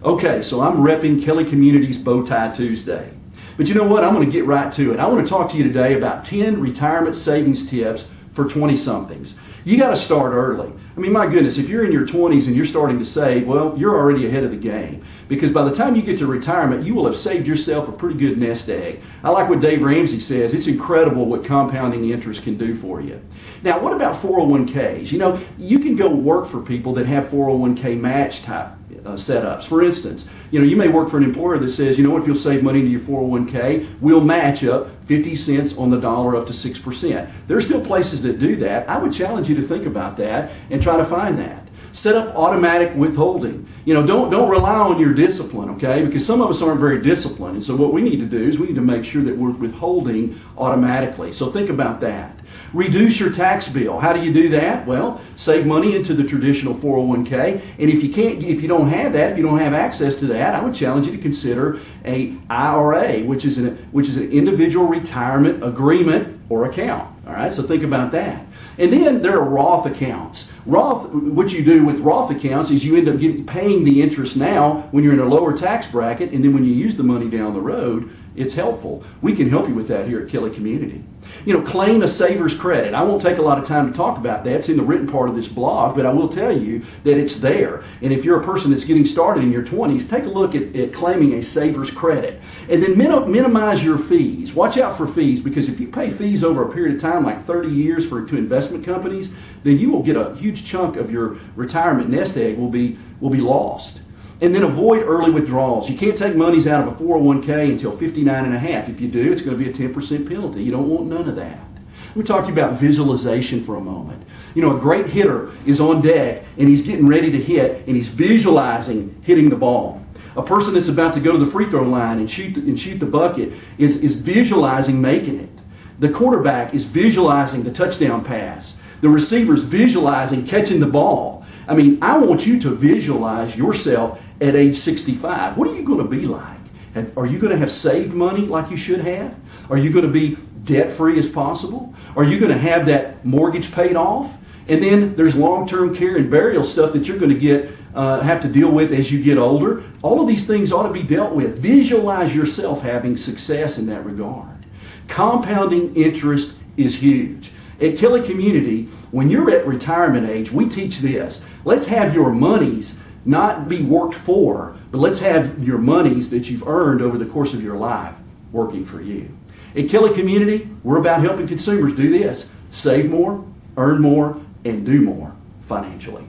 Okay, so I'm repping Kelly Community's Bow Tie Tuesday. But you know what? I'm going to get right to it. I want to talk to you today about 10 retirement savings tips for 20-somethings. You got to start early. I mean, my goodness, if you're in your 20s and you're starting to save, well, you're already ahead of the game. Because by the time you get to retirement, you will have saved yourself a pretty good nest egg. I like what Dave Ramsey says. It's incredible what compounding interest can do for you. Now, what about 401ks? You know, you can go work for people that have 401k match type setups. For instance, you may work for an employer that says, if you'll save money into your 401k, we'll match up 50 cents on the dollar up to 6%. There are still places that do that. I would challenge you to think about that and try to find that. Set up automatic withholding. Don't rely on your discipline, okay? Because some of us aren't very disciplined. And so what we need to do is we need to make sure that we're withholding automatically. So think about that. Reduce your tax bill. How do you do that? Well, save money into the traditional 401k. And if you don't have access to that, I would challenge you to consider a IRA, which is an individual retirement agreement or account. All right, so think about that. And then there are Roth accounts. What you do with Roth accounts is you end up paying the interest now when you're in a lower tax bracket, and then when you use the money down the road, it's helpful. We can help you with that here at Kelly Community. Claim a saver's credit. I won't take a lot of time to talk about that. It's in the written part of this blog, but I will tell you that it's there. And if you're a person that's getting started in your 20s, take a look at claiming a saver's credit. And then minimize your fees. Watch out for fees, because if you pay fees over a period of time, like 30 years to investment companies, then you will get a huge chunk of your retirement nest egg will be lost. And then avoid early withdrawals. You can't take monies out of a 401k until 59 and a half. If you do, it's going to be a 10% penalty. You don't want none of that. Let me talk to you about visualization for a moment. A great hitter is on deck and he's getting ready to hit and he's visualizing hitting the ball. A person that's about to go to the free throw line and shoot the bucket is visualizing making it. The quarterback is visualizing the touchdown pass. The receiver's visualizing catching the ball. I mean, I want you to visualize yourself at age 65. What are you going to be like? Are you going to have saved money like you should have? Are you going to be debt-free as possible? Are you going to have that mortgage paid off? And then there's long-term care and burial stuff that you're going to have to deal with as you get older. All of these things ought to be dealt with. Visualize yourself having success in that regard. Compounding interest is huge. At Kelly Community, when you're at retirement age, we teach this. Let's have your monies not be worked for, but let's have your monies that you've earned over the course of your life working for you. At Kelly Community, we're about helping consumers do this. Save more, earn more, and do more financially.